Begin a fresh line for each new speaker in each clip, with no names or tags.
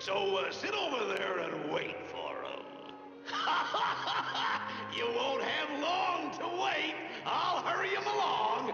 So sit over there and wait for him. You won't have long to wait. I'll hurry him along.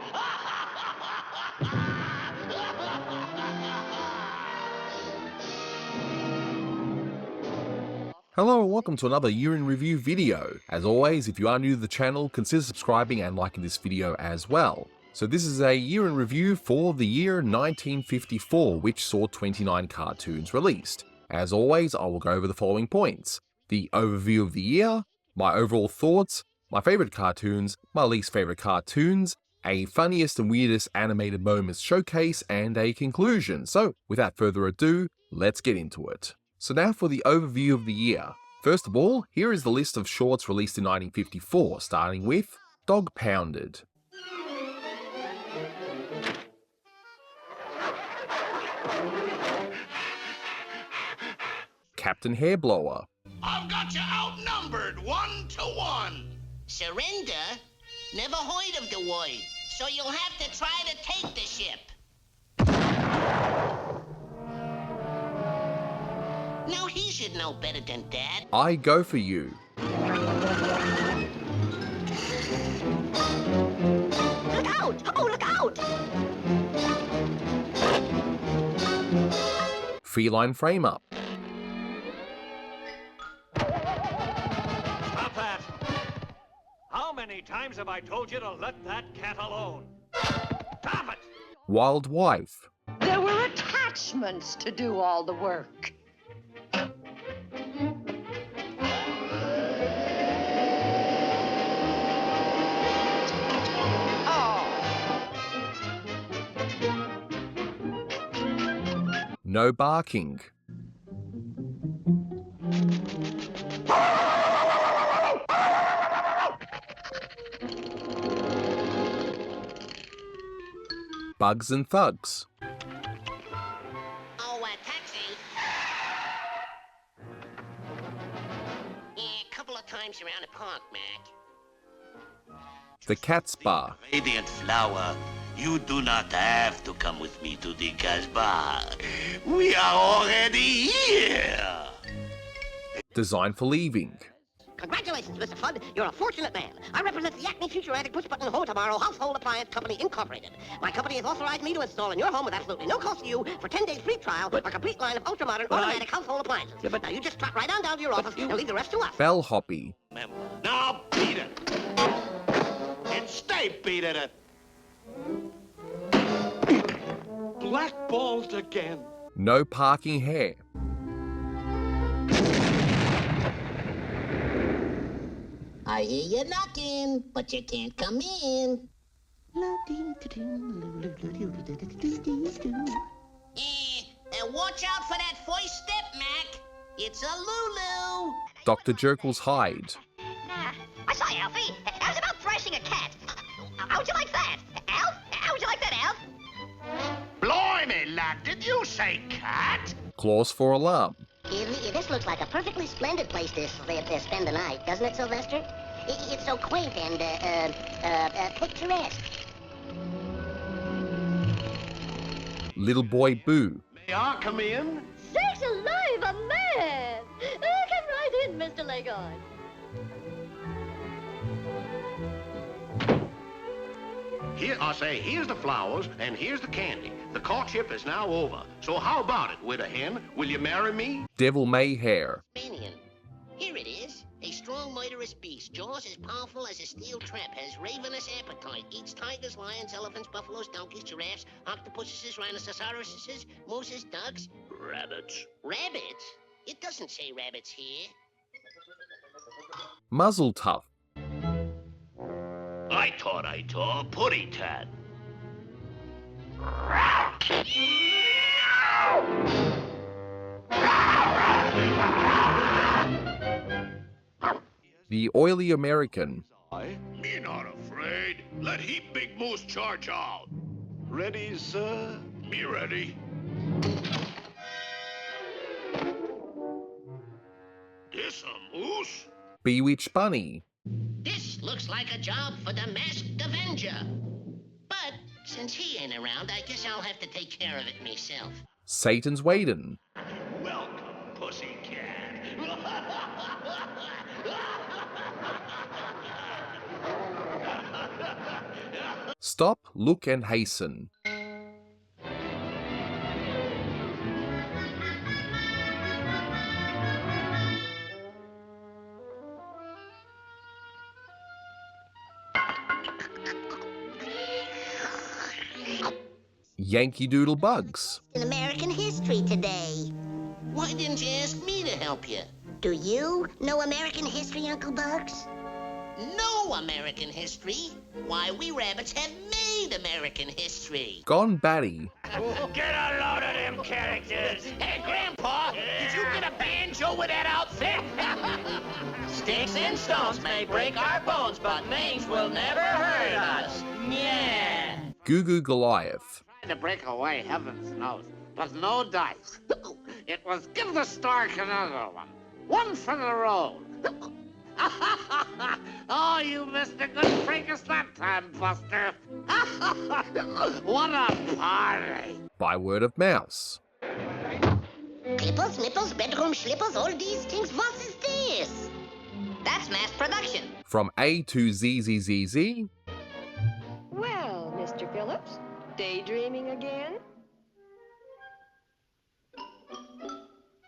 Hello and welcome to another year in review video. As always, if you are new to the channel, consider subscribing and liking this video as well. So this is a year in review for the year 1954, which saw 29 cartoons released. As always, I will go over the following points: the overview of the year, my overall thoughts, my favourite cartoons, my least favourite cartoons, a funniest and weirdest animated moments showcase, and a conclusion. So without further ado, let's get into it. So now for the overview of the year. First of all, here is the list of shorts released in 1954, starting with Dog Pounded, Captain Hairblower,
I've got you outnumbered 1-to-1.
Surrender? Never heard of the word, so you'll have to try to take the ship. Now he should know better than that.
I Go For You,
Look out! Oh, look out!
Feline Frame Up,
Stop that! How many times have I told you to let that cat alone? Stop it!
Wild Wife,
There were attachments to do all the work.
No Barking, Bugs and Thugs,
Oh, taxi. Yeah, a couple of times around the park, Mac.
The Cat's Bar,
Radiant flower, you do not have to come with me to the Casbah. We are already here.
Designed for Leaving,
Congratulations, Mr. Flood. You're a fortunate man. I represent the Acme Futuratic Pushbutton Home Tomorrow Household Appliance Company, Incorporated. My company has authorized me to install in your home with absolutely no cost to you for 10 days free trial a complete line of ultra-modern automatic household appliances. Now you just trot right on down to your office and leave the rest to us.
Bellhoppy,
Now beat it. And stay beating it. Blackballed again.
No Parking Hare,
I hear you knocking, but you can't come in. And watch out for that first step, Mac. It's a Lulu.
Dr. Jekyll's Hide,
I saw Alfie. How's about thrashing a cat? How would you like that? Alf? How would you like that, Alf?
Blimey, lad, did you say cat?
Claws for Alarm,
This looks like a perfectly splendid place to spend the night, doesn't it, Sylvester? It's so quaint and picturesque.
Little Boy Boo,
May I come in?
Sakes alive, a man! Come right in, Mr. Leghorn.
Here, I say, here's the flowers, and here's the candy. The courtship is now over. So how about it, widow hen? Will you marry me?
Devil May Hare,
Tasmanian. Here it is. A strong, murderous beast. Jaws as powerful as a steel trap. Has ravenous appetite. Eats tigers, lions, elephants, buffaloes, donkeys, giraffes, octopuses, rhinoceroses, mooses, ducks.
Rabbits.
Rabbits? It doesn't say rabbits here.
Muzzle Tough,
I thought I saw a putty tat.
The Oily American,
Me not afraid. Let he big moose charge out. Ready, sir? Me ready. This a moose?
Bewitched Bunny,
This looks like a job for the Masked Avenger. But since he ain't around, I guess I'll have to take care of it myself.
Satan's Waiting,
Welcome pussycat.
Stop, Look and Hasten. Yankee Doodle Bugs.
In American history today.
Why didn't you ask me to help you?
Do you know American history, Uncle Bugs?
No American history? Why, we rabbits have made American history.
Gone Batty.
Get a load of them characters.
Hey, Grandpa, did you get a banjo with that outfit?
Sticks and stones may break our bones, but names will never hurt us. Yeah.
Goo Goo Goliath.
To break away, heavens knows, but no dice. It was give the Stark another one. One for the road. Oh, you missed a good fracas that time, Buster. What a party.
By word of mouse.
Clippers, nipples, bedroom slippers, all these things. What is this?
That's mass production.
From A to ZZZZ.
Well, Mr. Phillips, daydreaming again?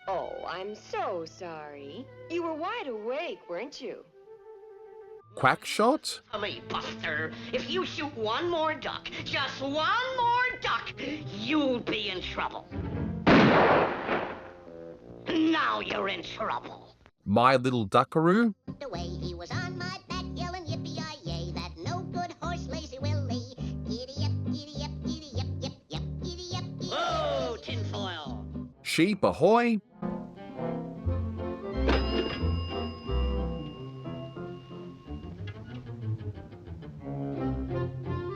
Oh, I'm so sorry. You were wide awake, weren't you?
Quackshot.
Me, Buster, if you shoot one more duck, just one more duck, you'll be in trouble. Now you're in trouble.
My Little Duckaroo.
The way he was on my back yelling yippee-yi-yay, that no good horse lazy Willie. Giddy-up, giddy-up, giddy-up, yip, yip, giddy-up, giddy-up.
Whoa, tinfoil.
Sheep Ahoy.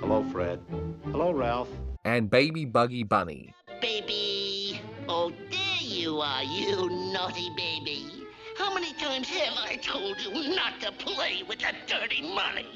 Hello, Fred. Hello, Ralph.
And Baby Buggy Bunny.
Baby. Oh, there you are, you naughty baby. How many times have I told you not to play with the dirty money?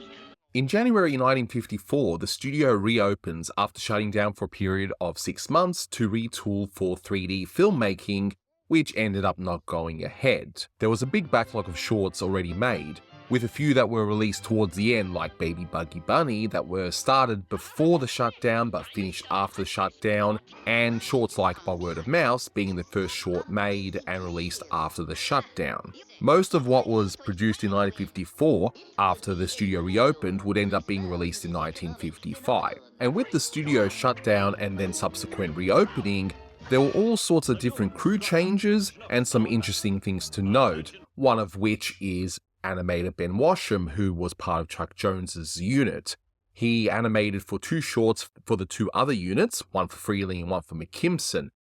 In January 1954, the studio reopens after shutting down for a period of 6 months to retool for 3D filmmaking, which ended up not going ahead. There was a big backlog of shorts already made, with a few that were released towards the end, like Baby Buggy Bunny, that were started before the shutdown but finished after the shutdown, and shorts like By Word of Mouse being the first short made and released after the shutdown. Most of what was produced in 1954 after the studio reopened would end up being released in 1955. And with the studio shutdown and then subsequent reopening, there were all sorts of different crew changes and some interesting things to note, one of which is animator Ben Washam, who was part of Chuck Jones's unit. He animated for 2 shorts for the 2 other units, one for Freeling and one for McKimson.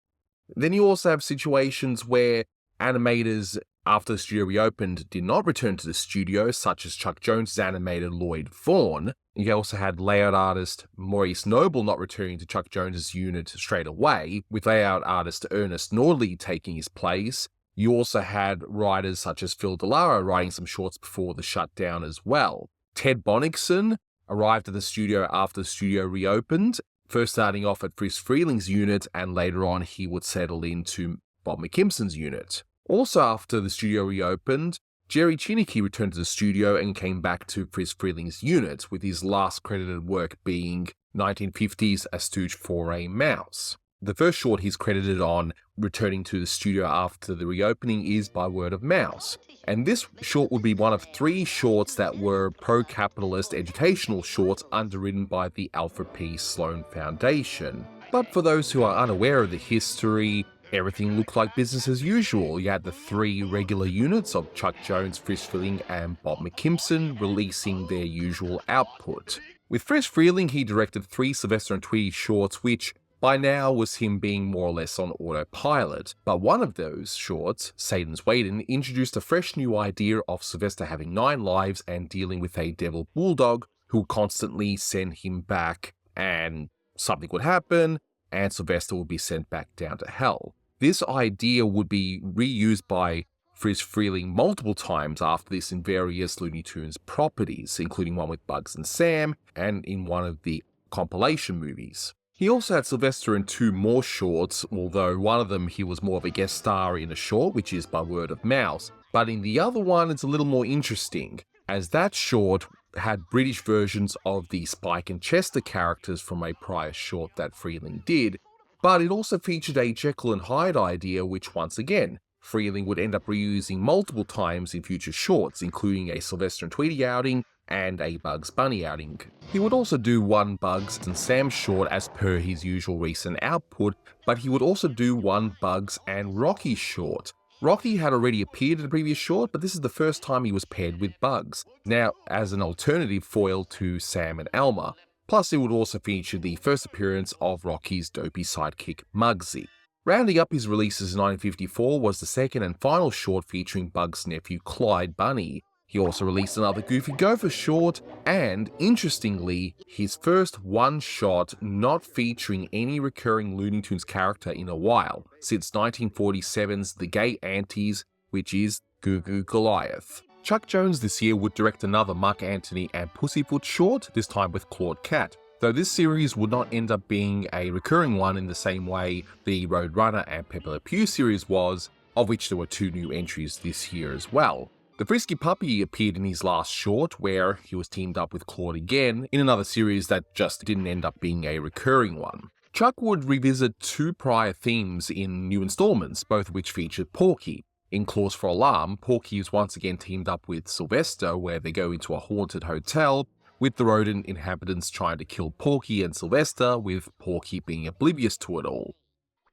Then you also have situations where animators after the studio reopened did not return to the studio, such as Chuck Jones's animator Lloyd Vaughan. You also had layout artist Maurice Noble not returning to Chuck Jones's unit straight away, with layout artist Ernest Nordley taking his place. You also had writers such as Phil DeLaro writing some shorts before the shutdown as well. Ted Bonnickson arrived at the studio after the studio reopened, first starting off at Friz Freeling's unit, and later on he would settle into Bob McKimson's unit. Also after the studio reopened, Jerry Chinicki returned to the studio and came back to Friz Freeling's unit, with his last credited work being 1950's A Stooge for a Mouse. The first short he's credited on returning to the studio after the reopening is By Word of Mouse. And this short would be one of 3 shorts that were pro-capitalist educational shorts underwritten by the Alfred P. Sloan Foundation. But for those who are unaware of the history, everything looked like business as usual. You had the 3 regular units of Chuck Jones, Friz Freeling and Bob McKimson releasing their usual output. With Friz Freeling, he directed 3 Sylvester and Tweety shorts, which by now was him being more or less on autopilot. But one of those shorts, Satan's Waiting, introduced a fresh new idea of Sylvester having 9 lives and dealing with a devil bulldog who would constantly send him back, and something would happen and Sylvester would be sent back down to hell. This idea would be reused by Friz Freeling multiple times after this in various Looney Tunes properties, including one with Bugs and Sam and in one of the compilation movies. He also had Sylvester in 2 more shorts, although one of them he was more of a guest star in a short, which is by word of mouth. But in the other one, it's a little more interesting, as that short had British versions of the Spike and Chester characters from a prior short that Freeling did, but it also featured a Jekyll and Hyde idea, which once again, Freeling would end up reusing multiple times in future shorts, including a Sylvester and Tweety outing and a Bugs Bunny outing. He would also do one Bugs and Sam short as per his usual recent output, but he would also do one Bugs and Rocky short. Rocky had already appeared in a previous short, but this is the first time he was paired with Bugs, now as an alternative foil to Sam and Elmer. Plus it would also feature the first appearance of Rocky's dopey sidekick Mugsy. Rounding up his releases in 1954 was the second and final short featuring Bugs' nephew Clyde Bunny. He also released another Goofy Gopher short, and, interestingly, his first one-shot not featuring any recurring Looney Tunes character in a while, since 1947's The Gay Aunties, which is Goo Goo Goliath. Chuck Jones this year would direct another Mark Antony and Pussyfoot short, this time with Claude Cat, though this series would not end up being a recurring one in the same way the Roadrunner and Pepe Le Pew series was, of which there were 2 new entries this year as well. The Frisky Puppy appeared in his last short, where he was teamed up with Claude again, in another series that just didn't end up being a recurring one. Chuck would revisit 2 prior themes in new installments, both of which featured Porky. In Claws for Alarm, Porky is once again teamed up with Sylvester, where they go into a haunted hotel, with the rodent inhabitants trying to kill Porky and Sylvester, with Porky being oblivious to it all.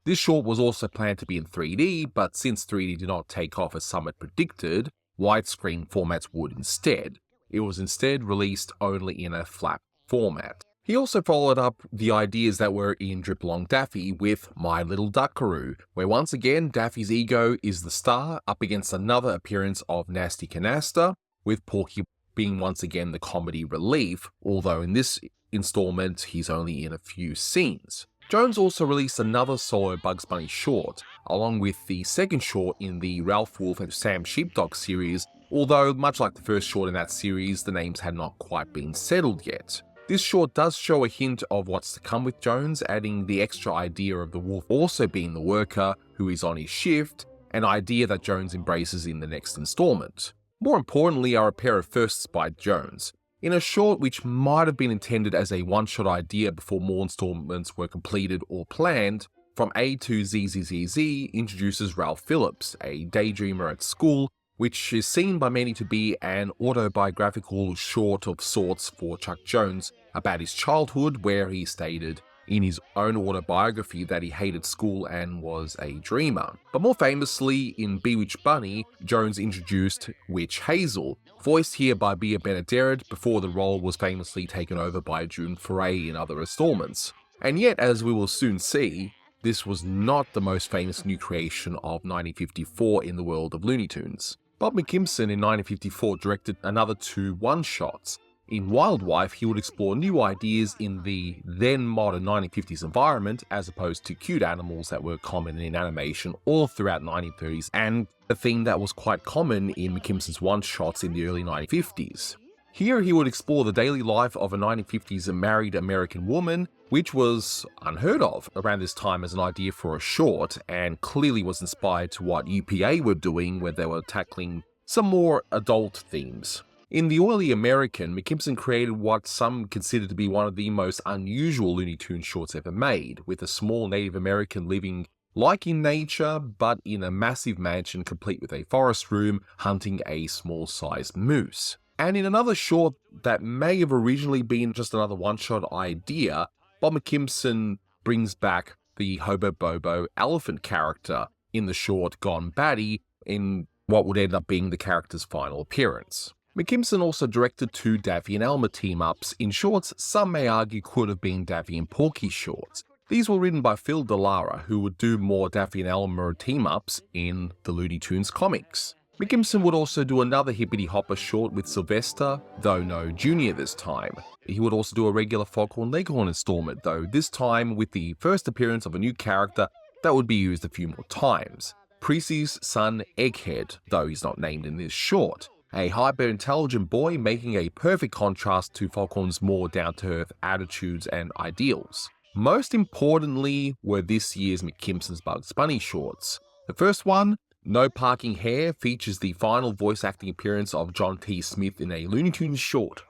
This short was also planned to be in 3D, but since 3D did not take off as some had predicted, widescreen formats would instead. It was instead released only in a flat format. He also followed up the ideas that were in Drip Along Daffy with My Little Duckaroo, where once again Daffy's ego is the star up against another appearance of Nasty Canasta, with Porky being once again the comedy relief, although in this installment he's only in a few scenes. Jones also released another solo Bugs Bunny short, along with the second short in the Ralph Wolf and Sam Sheepdog series, although much like the first short in that series, the names had not quite been settled yet. This short does show a hint of what's to come with Jones, adding the extra idea of the wolf also being the worker who is on his shift, an idea that Jones embraces in the next installment. More importantly are a pair of firsts by Jones. In a short which might have been intended as a one-shot idea before more installments were completed or planned, From A to ZZZZ introduces Ralph Phillips, a daydreamer at school, which is seen by many to be an autobiographical short of sorts for Chuck Jones about his childhood, where he stated in his own autobiography that he hated school and was a dreamer. But more famously, in Bewitched Bunny, Jones introduced Witch Hazel, voiced here by Bea Benaderet before the role was famously taken over by June Foray in other installments. And yet, as we will soon see, this was not the most famous new creation of 1954 in the world of Looney Tunes. Bob McKimson in 1954 directed another 2 one-shots. In Wild Wife, he would explore new ideas in the then modern 1950s environment, as opposed to cute animals that were common in animation all throughout the 1930s, and a theme that was quite common in McKimson's one-shots in the early 1950s. Here he would explore the daily life of a 1950s married American woman, which was unheard of around this time as an idea for a short, and clearly was inspired to what UPA were doing, where they were tackling some more adult themes. In The Oily American, McKimson created what some consider to be one of the most unusual Looney Tunes shorts ever made, with a small Native American living like in nature, but in a massive mansion complete with a forest room, hunting a small-sized moose. And in another short that may have originally been just another one-shot idea, Bob McKimson brings back the Hobo Bobo elephant character in the short Gone Batty, in what would end up being the character's final appearance. McKimson also directed 2 Daffy and Elmer team-ups in shorts some may argue could have been Daffy and Porky shorts. These were written by Phil Dallara, who would do more Daffy and Elmer team-ups in the Looney Tunes comics. McKimson would also do another Hippity Hopper short with Sylvester, though no Junior this time. He would also do a regular Foghorn Leghorn installment, though this time with the first appearance of a new character that would be used a few more times. Precy's son Egghead, though he's not named in this short. A hyper-intelligent boy making a perfect contrast to Foghorn's more down-to-earth attitudes and ideals. Most importantly were this year's McKimpson's Bugs Bunny shorts. The first one, No Parking Hair, features the final voice acting appearance of John T. Smith in a Looney Tunes short.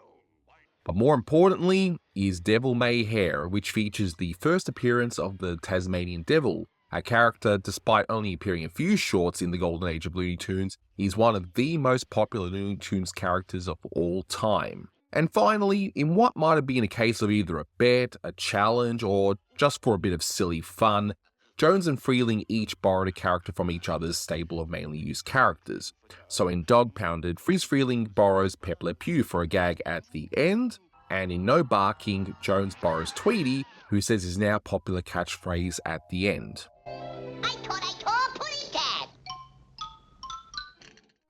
But more importantly is Devil May Hair, which features the first appearance of the Tasmanian Devil. A character, despite only appearing in a few shorts in the golden age of Looney Tunes, is one of the most popular Looney Tunes characters of all time. And finally, in what might have been a case of either a bet, a challenge, or just for a bit of silly fun, Jones and Freeling each borrowed a character from each other's stable of mainly used characters. So in Dog Pounded, Frizz Freeling borrows Pep Le Pew for a gag at the end, and in No Barking, Jones borrows Tweety, who says his now popular catchphrase at the end.
I taught Pudding Cat.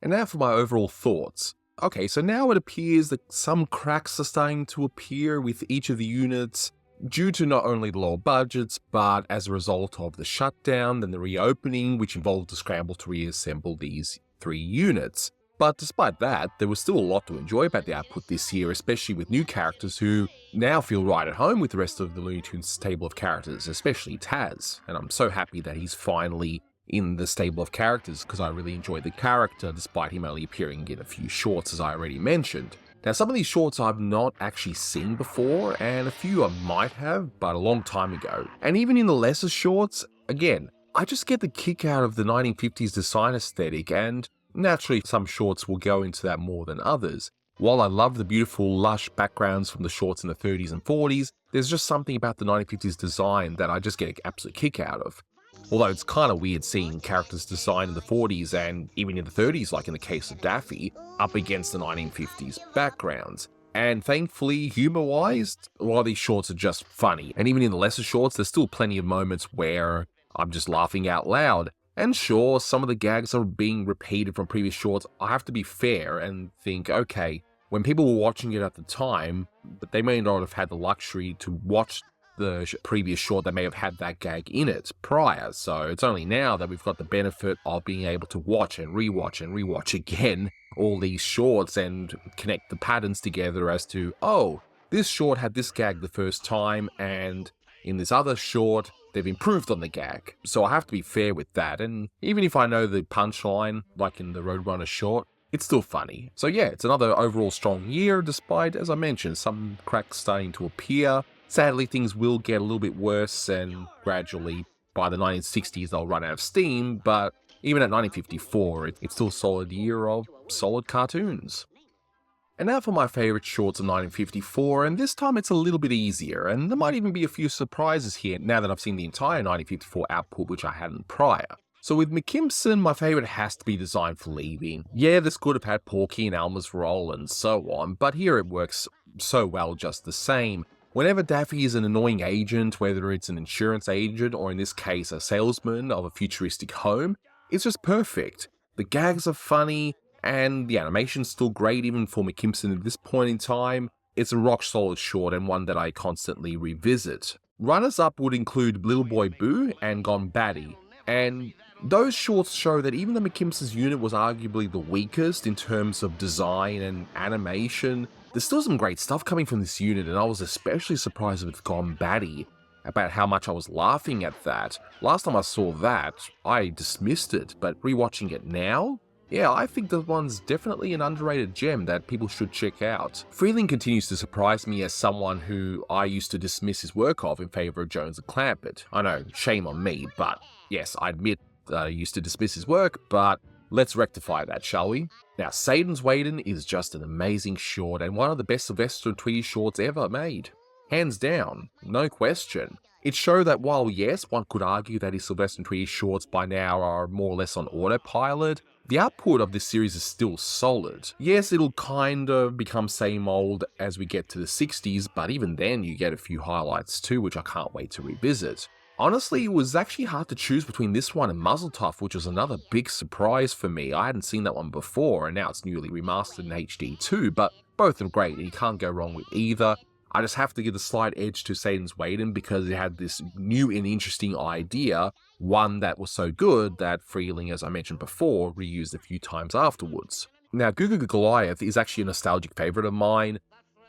And now for my overall thoughts. Okay, so now it appears that some cracks are starting to appear with each of the units, due to not only the lower budgets, but as a result of the shutdown, then the reopening, which involved a scramble to reassemble these 3 units. But despite that, there was still a lot to enjoy about the output this year, especially with new characters who now feel right at home with the rest of the Looney Tunes stable of characters, especially Taz. And I'm so happy that he's finally in the stable of characters, because I really enjoy the character, despite him only appearing in a few shorts, as I already mentioned. Now, some of these shorts I've not actually seen before, and a few I might have, but a long time ago. And even in the lesser shorts, again, I just get the kick out of the 1950s design aesthetic, and naturally some shorts will go into that more than others. While I love the beautiful, lush backgrounds from the shorts in the 30s and 40s, there's just something about the 1950s design that I just get an absolute kick out of. Although it's kind of weird seeing characters designed in the 40s and even in the 30s, like in the case of Daffy, up against the 1950s backgrounds. And thankfully, humor-wise, a lot of these shorts are just funny. And even in the lesser shorts, there's still plenty of moments where I'm just laughing out loud. And sure, some of the gags are being repeated from previous shorts. I have to be fair and think, okay, when people were watching it at the time, but they may not have had the luxury to watch the previous short that may have had that gag in it prior, so it's only now that we've got the benefit of being able to watch and rewatch again all these shorts and connect the patterns together as to, oh, this short had this gag the first time, and in this other short, they've improved on the gag. So I have to be fair with that, and even if I know the punchline, like in the Roadrunner short, it's still funny. So yeah, it's another overall strong year, despite, as I mentioned, some cracks starting to appear. Sadly, things will get a little bit worse, and gradually, by the 1960s, they'll run out of steam, but even at 1954, it's still a solid year of solid cartoons. And now for my favourite shorts of 1954, and this time it's a little bit easier, and there might even be a few surprises here now that I've seen the entire 1954 output, which I hadn't prior. So with McKimpson, my favourite has to be Designed for Leaving. Yeah, this could have had Porky and Elmer's role and so on, but here it works so well just the same. Whenever Daffy is an annoying agent, whether it's an insurance agent or in this case a salesman of a futuristic home, it's just perfect. The gags are funny, and the animation's still great even for McKimpson at this point in time. It's a rock solid short and one that I constantly revisit. Runners-up would include Little Boy Boo and Gone Batty, and those shorts show that even though McKimpson's unit was arguably the weakest in terms of design and animation, there's still some great stuff coming from this unit, and I was especially surprised with Gone Batty about how much I was laughing at that. Last time I saw that, I dismissed it, but rewatching it now, yeah, I think that one's definitely an underrated gem that people should check out. Freeling continues to surprise me as someone who I used to dismiss his work of in favour of Jones and Clampett. I know, shame on me, but yes, I admit that I used to dismiss his work, but let's rectify that, shall we? Now, Satan's Waiting is just an amazing short and one of the best Sylvester and Tweety shorts ever made. Hands down, no question. It showed that while yes, one could argue that his Sylvester and Tweety shorts by now are more or less on autopilot, the output of this series is still solid. Yes, it'll kind of become same old as we get to the 60s, but even then you get a few highlights too, which I can't wait to revisit. Honestly, it was actually hard to choose between this one and Muzzletough, which was another big surprise for me. I hadn't seen that one before, and now it's newly remastered in HD too, but both are great, and you can't go wrong with either. I just have to give a slight edge to Satan's Waiting because it had this new and interesting idea, one that was so good that Freeling, as I mentioned before, reused a few times afterwards. Now, Goo Goo Goliath is actually a nostalgic favourite of mine.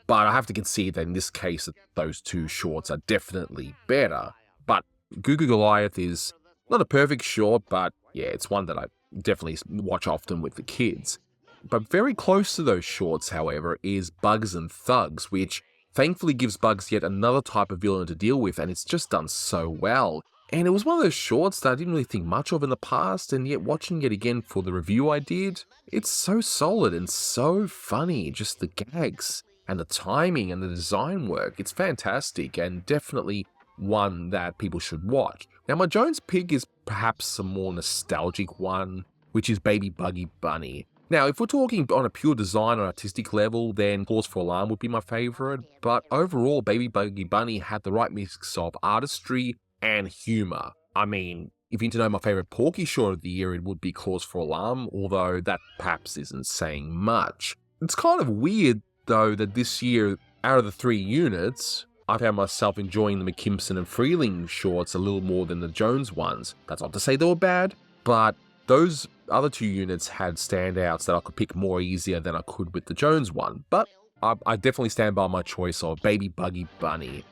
but I have to concede that in this case, that those two shorts are definitely better. But Goo Goo Goliath is not a perfect short, but yeah, it's one that I definitely watch often with the kids. But very close to those shorts, however, is Bugs and Thugs, which thankfully gives Bugs yet another type of villain to deal with, and it's just done so well. And it was one of those shorts that I didn't really think much of in the past, and yet watching it again for the review I did, it's so solid and so funny, just the gags and the timing and the design work. It's fantastic and definitely one that people should watch. Now my Jones pick is perhaps a more nostalgic one, which is Baby Buggy Bunny. Now, if we're talking on a pure design or artistic level, then Cause for Alarm would be my favourite, but overall, Baby Buggy Bunny had the right mix of artistry and humour. I mean, if you need to know my favourite Porky short of the year, it would be Cause for Alarm, although that perhaps isn't saying much. It's kind of weird, though, that this year, out of the 3 units, I found myself enjoying the McKimson and Freeling shorts a little more than the Jones ones. That's not to say they were bad, but those other 2 units had standouts that I could pick more easier than I could with the Jones one. But I definitely stand by my choice of Baby Buggy Bunny.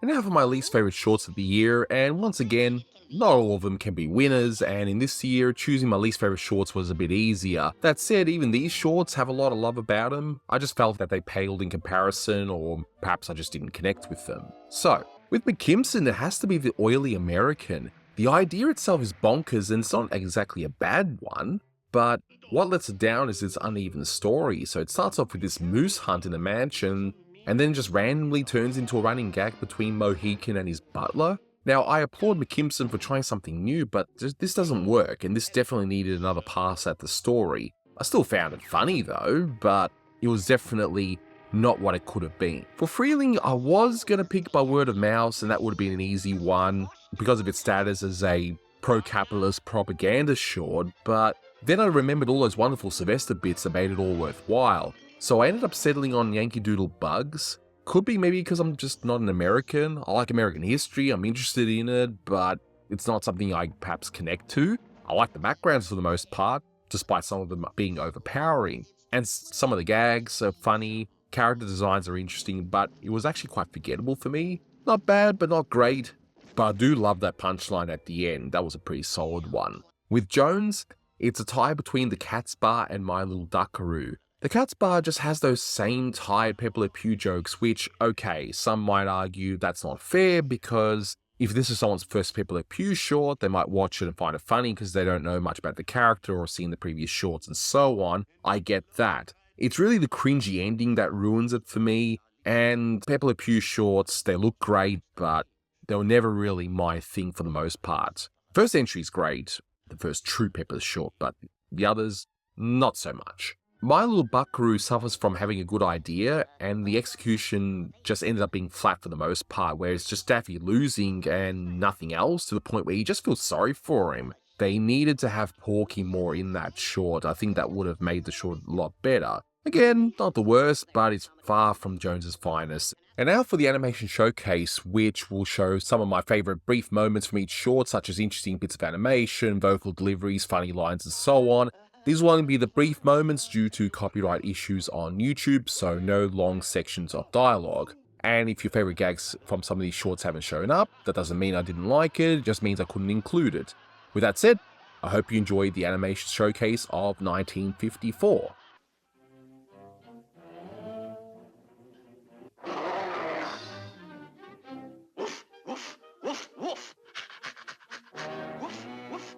And now for my least favourite shorts of the year, and once again, not all of them can be winners, and in this year, choosing my least favourite shorts was a bit easier. That said, even these shorts have a lot of love about them. I just felt that they paled in comparison, or perhaps I just didn't connect with them. So, with McKimson, it has to be the Oily American. The idea itself is bonkers, and it's not exactly a bad one, but what lets it down is its uneven story. So it starts off with this moose hunt in a mansion, and then just randomly turns into a running gag between Mohican and his butler. Now, I applaud McKimson for trying something new, but this doesn't work, and this definitely needed another pass at the story. I still found it funny though, but it was definitely not what it could have been. For Freeling, I was going to pick By Word of Mouse, and that would have been an easy one because of its status as a pro-capitalist propaganda short, but then I remembered all those wonderful Sylvester bits that made it all worthwhile. So I ended up settling on Yankee Doodle Bugs. Could be maybe because I'm just not an American. I like American history, I'm interested in it, but it's not something I perhaps connect to. I like the backgrounds for the most part, despite some of them being overpowering. And some of the gags are funny, character designs are interesting, but it was actually quite forgettable for me. Not bad, but not great. But I do love that punchline at the end. That was a pretty solid one. With Jones, it's a tie between The Cat's Bar and My Little Duckaroo. The Cat's Bar just has those same tired Pepe Le Pew jokes, which, okay, some might argue that's not fair because if this is someone's first Pepe Le Pew short, they might watch it and find it funny because they don't know much about the character or seen the previous shorts and so on. I get that. It's really the cringy ending that ruins it for me, and Pepe Le Pew shorts, they look great, but they were never really my thing for the most part. First entry is great, the first true Pepper short, but the others, not so much. My Little Buckaroo suffers from having a good idea, and the execution just ended up being flat for the most part, where it's just Daffy losing and nothing else, to the point where you just feel sorry for him. They needed to have Porky more in that short. I think that would have made the short a lot better. Again, not the worst, but it's far from Jones's finest. And now for the animation showcase, which will show some of my favourite brief moments from each short, such as interesting bits of animation, vocal deliveries, funny lines, and so on. These will only be the brief moments due to copyright issues on YouTube, so no long sections of dialogue. And if your favourite gags from some of these shorts haven't shown up, that doesn't mean I didn't like it just means I couldn't include it. With that said, I hope you enjoyed the animation showcase of 1954.
Woof, woof, woof, woof. Woof, woof.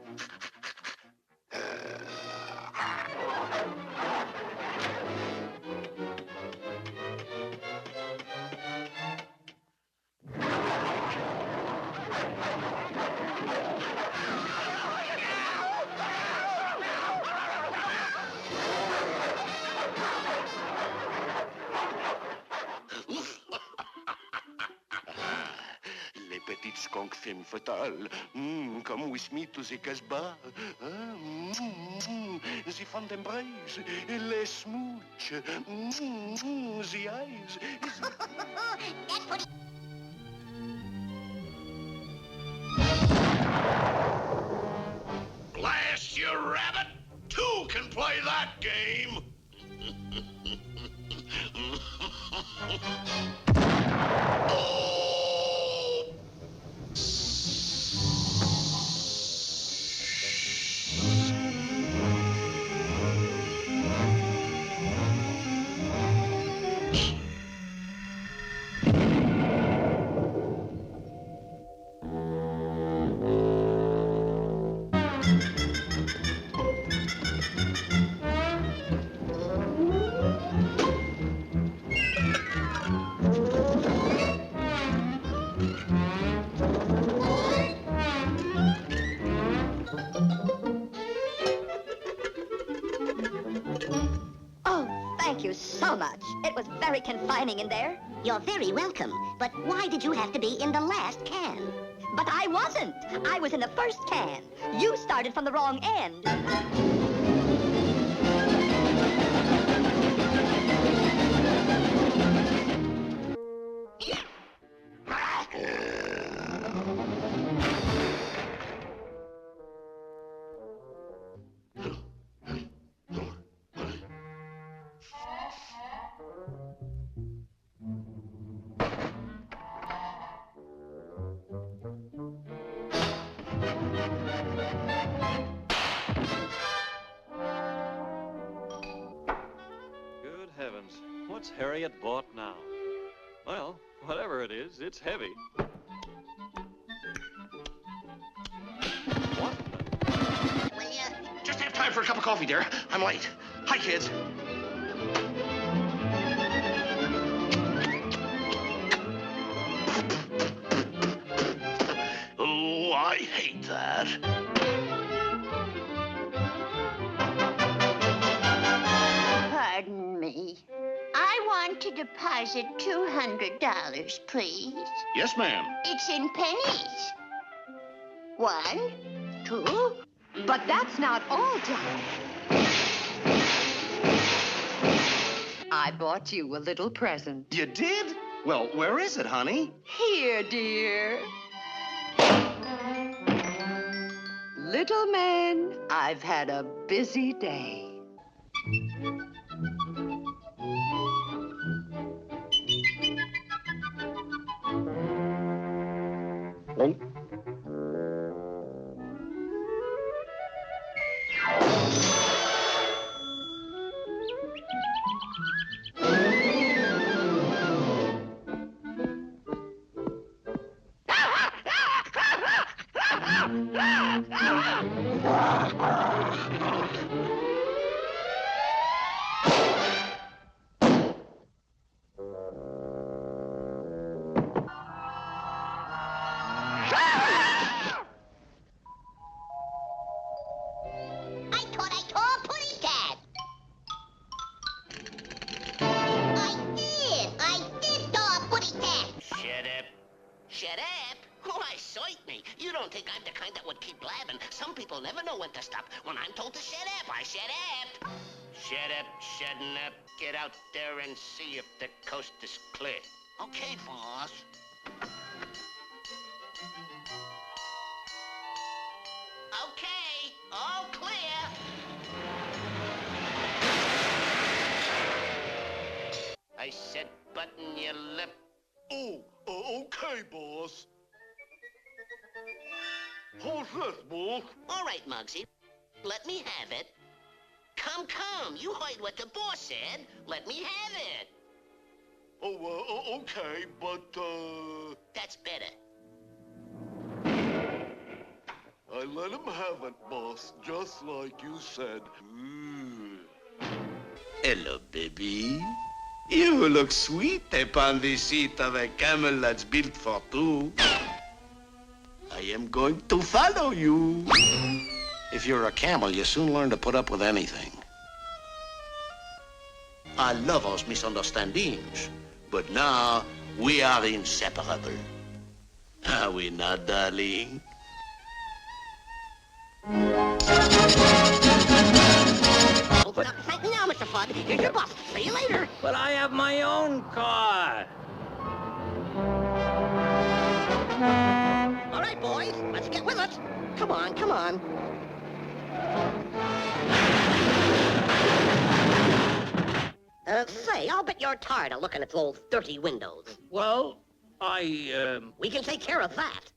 Les petites skunks femme fatale, comme Wismitos et Casbah, the fond embrace, les smooch, the eyes. Blast you, rabbit! Two can play that game.
Thank you so much. It was very confining in there.
You're very welcome. But why did you have to be in the last can?
But I wasn't. I was in the first can. You started from the wrong end.
Good heavens. What's Harriet bought now? Well, whatever it is, it's heavy. What?
Will you?
Just have time for a cup of coffee, dear. I'm late. Hi, kids. Oh, I hate that.
Pardon me. I want to deposit $200, please.
Yes, ma'am.
It's in pennies. 1, 2.
But that's not all, John. I bought you a little present.
You did? Well, where is it, honey?
Here, dear. Little man, I've had a busy day.
Shut up! Why, cite me. You don't think I'm the kind that would keep blabbing. Some people never know when to stop. When I'm told to shut up, I shut up. Shut up, shutting up. Get out there and see if the coast is clear. Okay, boss. Okay, all clear. I said button your lip.
Oh, okay, boss. Who's this, boss?
All right, Mugsy. Let me have it. Come. You heard what the boss said. Let me have it.
Oh, okay, but,
That's better.
I let him have it, boss, just like you said. Hello, baby. You look sweet upon the seat of a camel that's built for two. I am going to follow you. If you're a camel, you soon learn to put up with anything. I love us misunderstandings, but now we are inseparable. Are we not, darling?
Open up and thank me now, Mr. Fudd. Here's your bus. See you later.
But I have my own car.
All right, boys. Let's get with it. Come on. Say, I'll bet you're tired of looking at those dirty windows.
Well,
We can take care of that.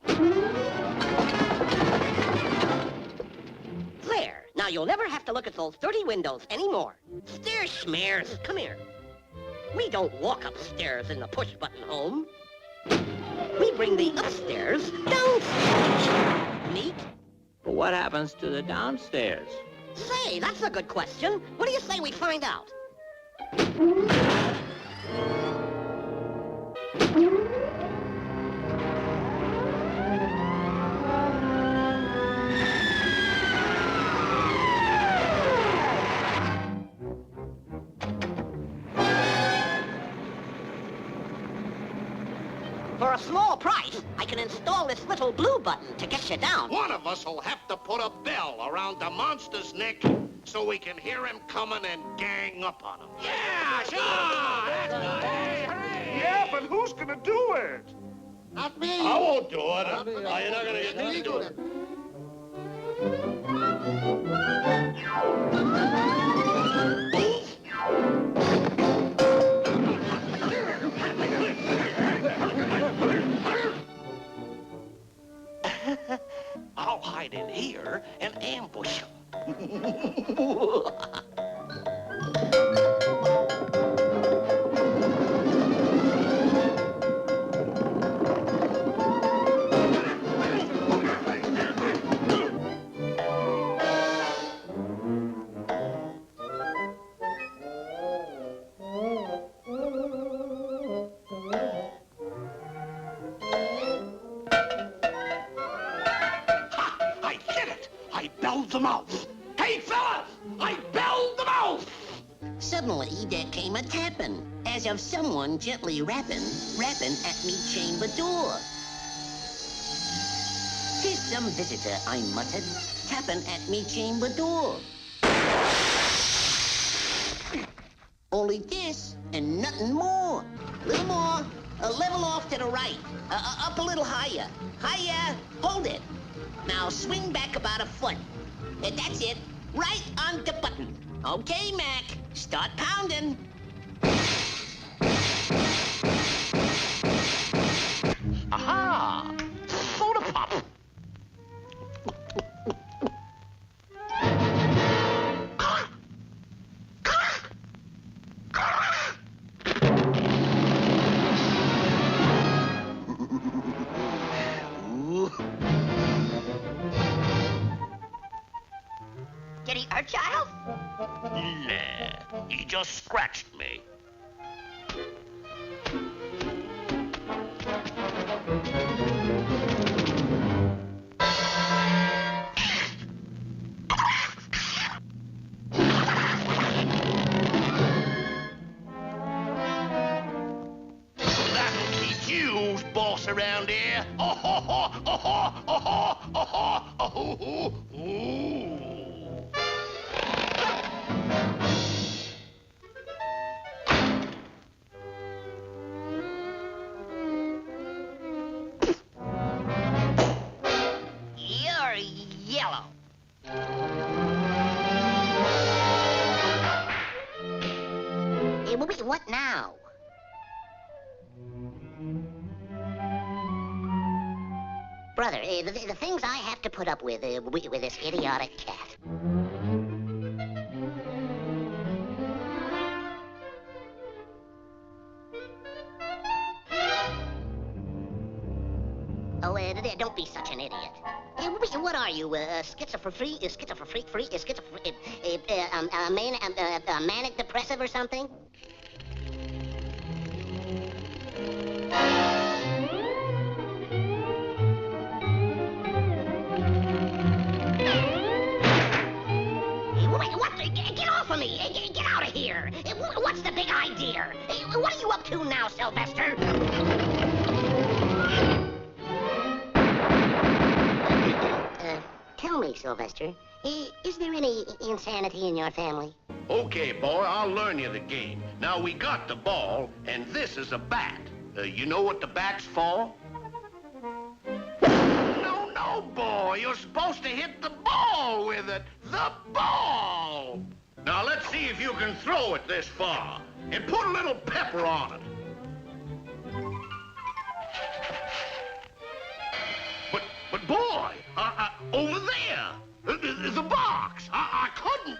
There. Now you'll never have to look at those dirty windows anymore. Stair schmears, come here. We don't walk upstairs in the push-button home. We bring the upstairs downstairs. Neat?
But what happens to the downstairs?
Say, that's a good question. What do you say we find out? For a small price, I can install this little blue button to get you down.
One of us will have to put a bell around the monster's neck so we can hear him coming and gang up on him. Yeah, sure! Hey, hooray!
Yeah, but who's gonna do it?
Not me. I won't do it. You're not gonna get me to do it.
I'll hide in here and ambush him.
The mouse. Hey, fellas! I belled the mouse!
Suddenly, there came a tapping, as of someone gently rapping at me chamber door. "'Tis some visitor," I muttered, tapping at me chamber door. Only this and nothing more. Little more, a level off to the right, up a little higher. Higher, hold it. Now swing back about a foot. That's it, right on the button. Okay, Mac, start pounding.
Aha! Soda pop!
Did he hurt child?
Nah, he just scratched me.
That'll keep you, boss, around here. Oh, ho, ho, oh, ho, oh, ho, oh, ho, oh, ho, oh, oh.
You're yellow. What now? Brother, the things I have to put up with this idiotic cat. Oh, don't be such an idiot. What are you, manic depressive or something? Get off of me! Get out of here! What's the big idea? What are you up to now, Sylvester? Tell me, Sylvester, is there any insanity in your family?
Okay, boy, I'll learn you the game. Now, we got the ball, and this is a bat. You know what the bat's for? No, boy. You're supposed to hit the ball with it. The ball! Now, let's see if you can throw it this far. And put a little pepper on it. But boy, over there, the box. I couldn't.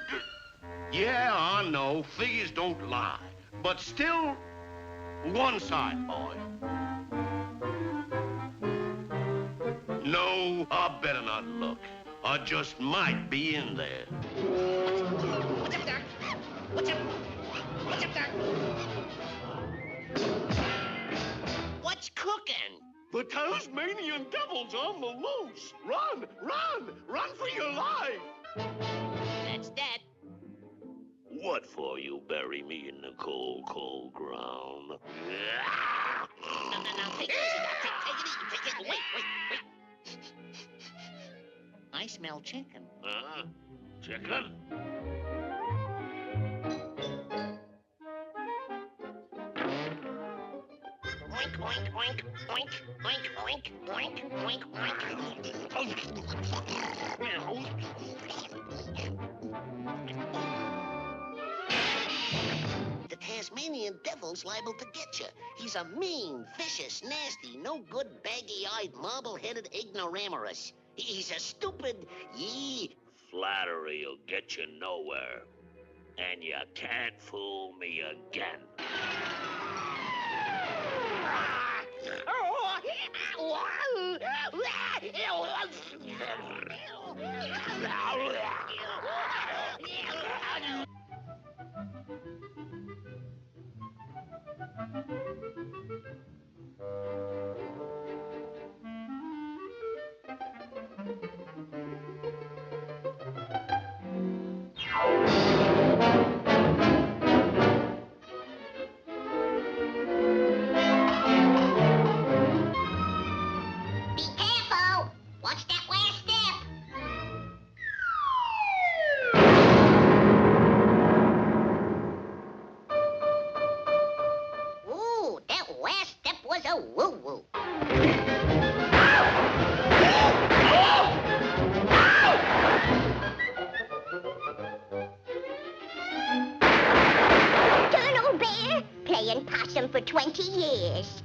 Yeah, I know, figures don't lie. But still, one side, boy. No, I better not look. I just might be in there.
What's up, Doc? What's up? What's up, Doc? What's cooking?
The Tasmanian Devil's on the loose. Run, run, run for your life.
That's dead.
What for you bury me in the cold, cold ground?
No, take it easy, Doc. Take it easy. Take it. Wait. I smell chicken.
Chicken?
Oink, oink, oink, oink, oink, oink, oink, oink, oink. The Tasmanian Devil's liable to get you. He's a mean, vicious, nasty, no good, baggy-eyed, marble-headed ignoramus. He's a stupid,
Flattery'll get you nowhere. And you can't fool me again.
For 20 years.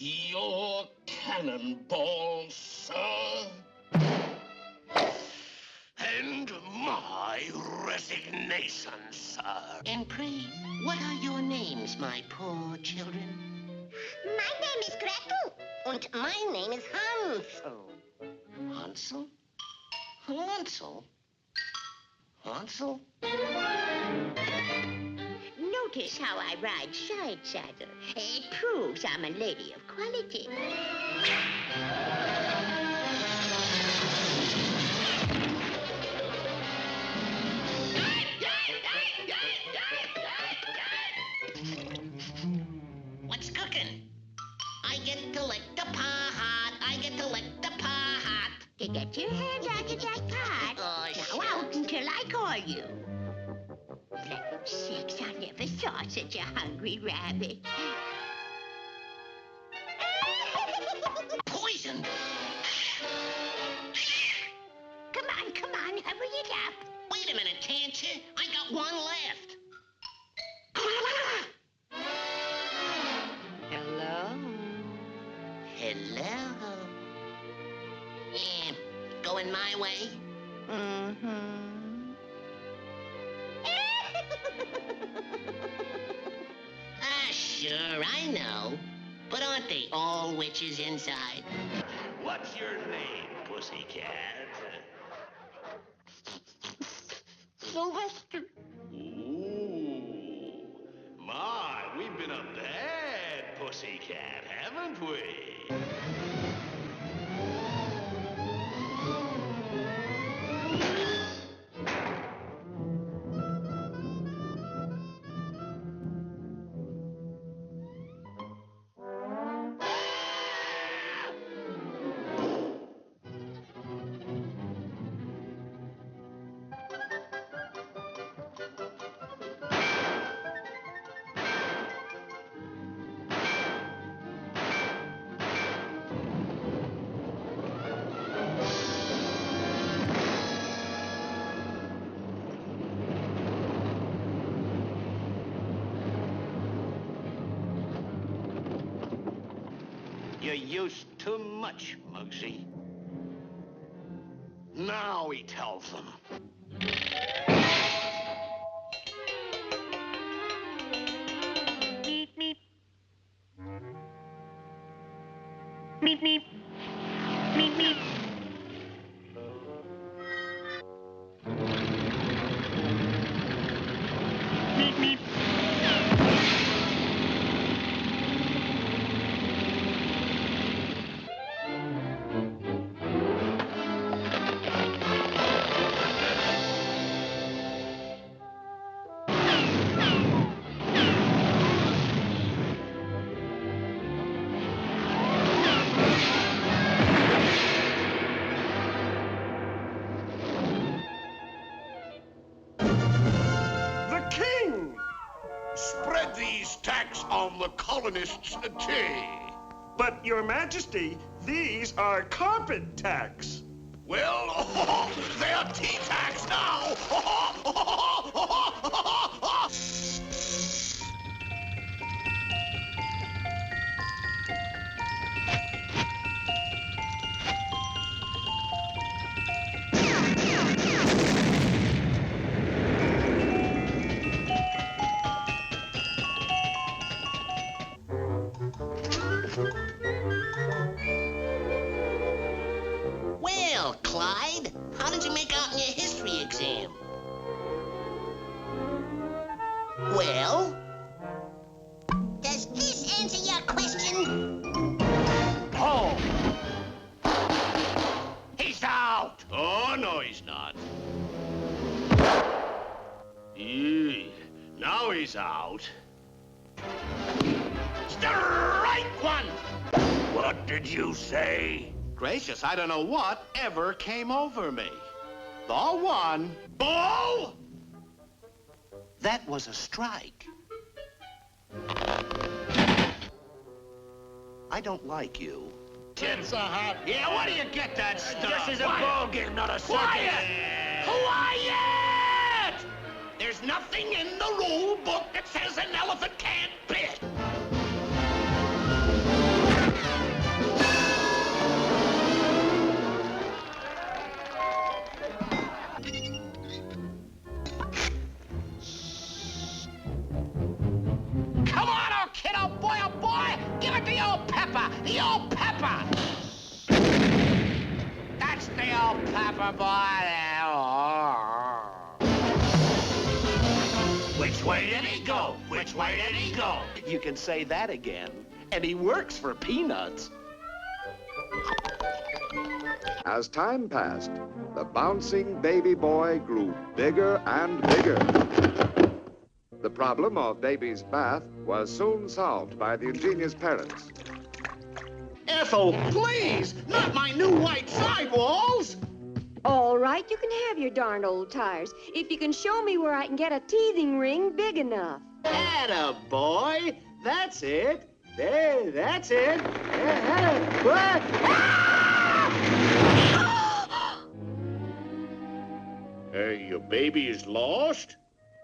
Your cannonball, sir. And my resignation, sir.
And pray, what are your names, my poor children?
My name is Gretel.
And my name is Hansel. Hansel? Hansel? Hansel?
Notice how I ride side saddle. It proves I'm a lady of quality.
What's cooking? I get to lick the pot. I get to lick the pot.
To get your hands out of that pot.
Oh,
now out until I call you. For sakes, I never saw such a hungry rabbit.
Poison!
a minute, can't you? I got one left.
Hello?
Hello. Yeah, going my way?
Mm-hmm.
Sure, I know. But aren't they all witches inside?
What's your name, pussycat?
Sylvester.
Ooh. My, we've been a bad pussycat, haven't we? You used too much, Mugsy. Now he tells them.
Meep, meep. Meep, meep. Meep, meep. Meep, meep.
The king! Spread these tacks on the colonists' tea.
But, Your Majesty, these are carpet tacks.
Well, they're tea tacks now!
Well, Clyde, how did you make out in your history exam? Well?
Does this answer your question?
Oh! He's out! Oh, no, he's not. Now he's out. Strike one! What did you say? Gracious, I don't know what ever came over me. The one. Ball! That was a strike. I don't like you.
It's a hot.
Yeah, where do you get that stuff?
This is a ball game, not a circus.
Quiet! Quiet! There's nothing in the rule book that says an elephant can't bit. Come on, old kid, old boy! Give it the old pepper! The old pepper! That's the old pepper, boy! Which way did he go? Which way did he go? You can say that again. And he works for peanuts.
As time passed, the bouncing baby boy grew bigger and bigger. The problem of baby's bath was soon solved by the ingenious parents.
Ethel, please! Not my new white sidewalls!
All right, you can have your darn old tires if you can show me where I can get a teething ring big enough.
Atta boy! That's it! There, that's it! What?
Hey,
Your baby is lost?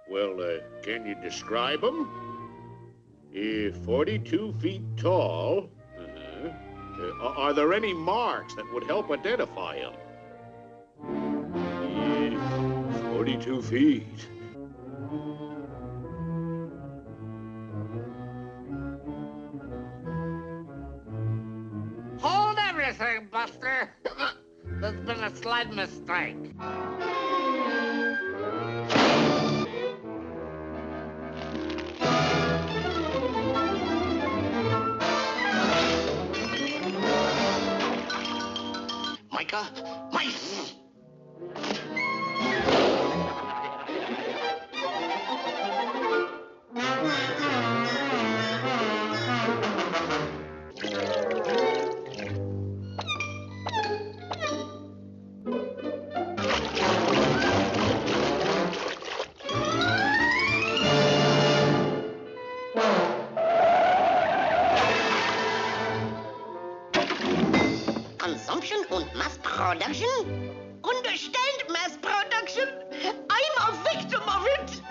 Well, can you describe him? 42 feet tall. Are there any marks that would help identify him? 42 feet.
Hold everything, Buster. There's been a slight mistake.
Micah, mice!
Consumption und mass production? Understand mass production? I'm a victim of it!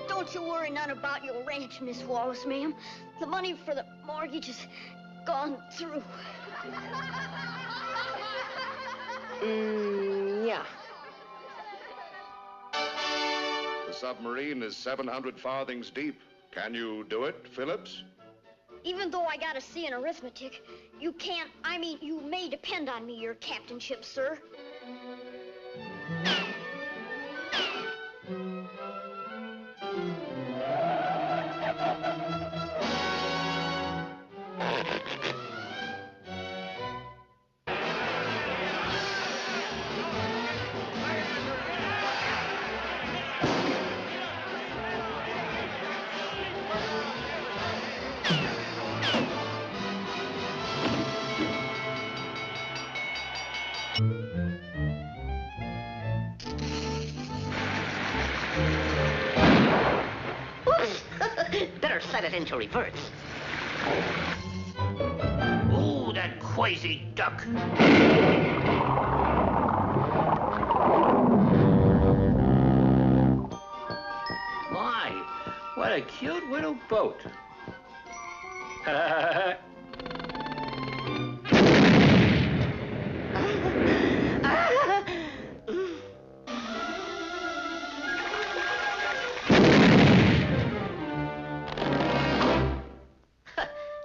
Don't you worry none about your ranch, Miss Wallace, ma'am. The money for the mortgage is gone through.
Yeah.
The submarine is 700 farthings deep. Can you do it, Phillips?
Even though I got a C in arithmetic, you can't, you may depend on me, your captainship, sir.
Better set it into reverse.
Ooh, that crazy duck.
My, what a cute little boat.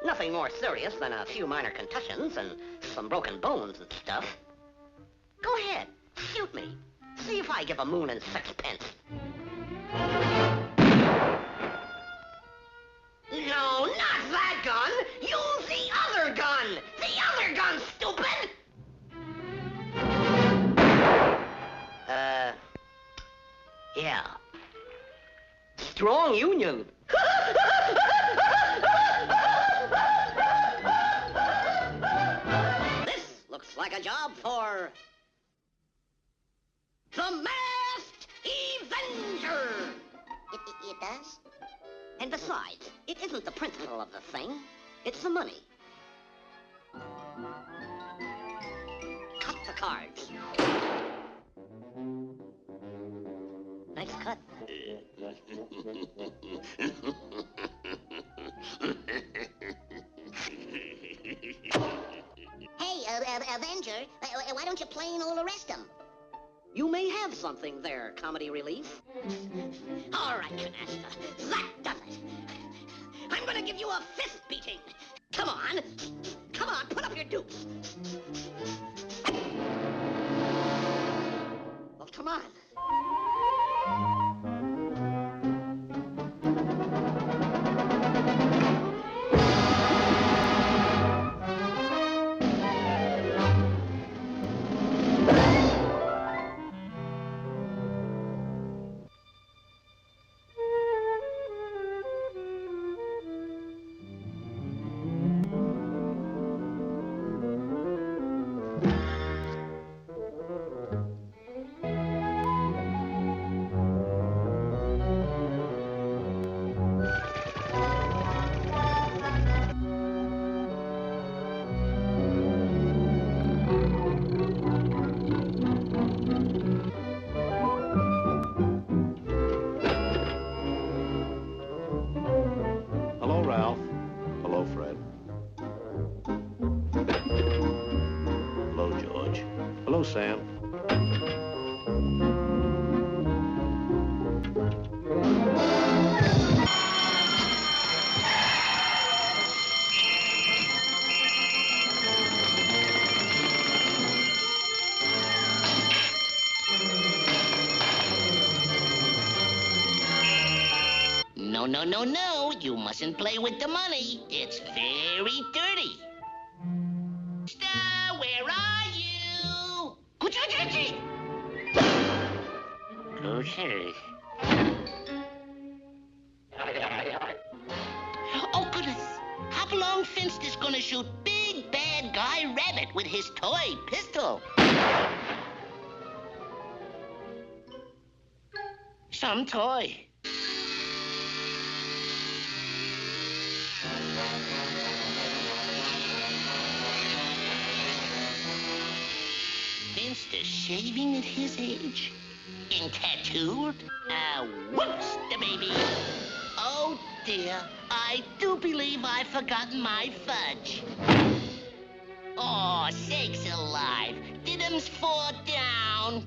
Nothing more serious than a few minor concussions and some broken bones and stuff. Go ahead, shoot me. See if I give a moon and sixpence. No, not that gun! Use the other gun! The other gun, stupid! Yeah. Strong union. This looks like a job for the Masked Avenger!
It does?
And besides, it isn't the principle of the thing, it's the money. Cut the cards. Nice cut.
Hey, Avenger, why don't you plain old arrest him?
You may have something there, comedy relief. All right, Canasta, that does it. I'm gonna give you a fist beating. Come on, put up your dukes. Well, come on.
Sam.
No, no, no, no. You mustn't play with the money. It's very dirty. Star, where are you?
Okay.
Oh, goodness. Hop along, Finster's gonna shoot Big Bad Guy Rabbit with his toy pistol. Some toy. Finster shaving at his age? And tattooed? Whoops, the baby. Oh, dear. I do believe I've forgotten my fudge. Oh, sakes alive. Did 'em's fall down?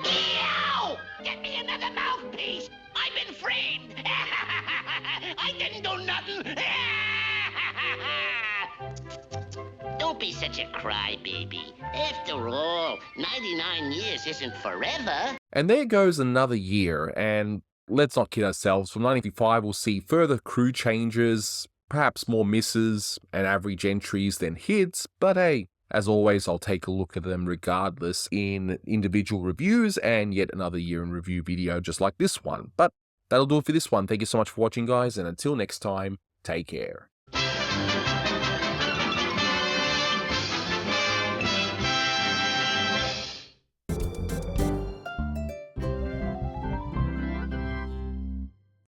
Ew! Get me another mouthpiece! I've been framed! I didn't do nothing! Don't be such a crybaby. After all, 99 years isn't forever.
And there goes another year, and let's not kid ourselves, from 1955 we'll see further crew changes, perhaps more misses and average entries than hits, but hey, as always, I'll take a look at them regardless in individual reviews and yet another year in review video just like this one. But that'll do it for this one. Thank you so much for watching, guys, and until next time, take care.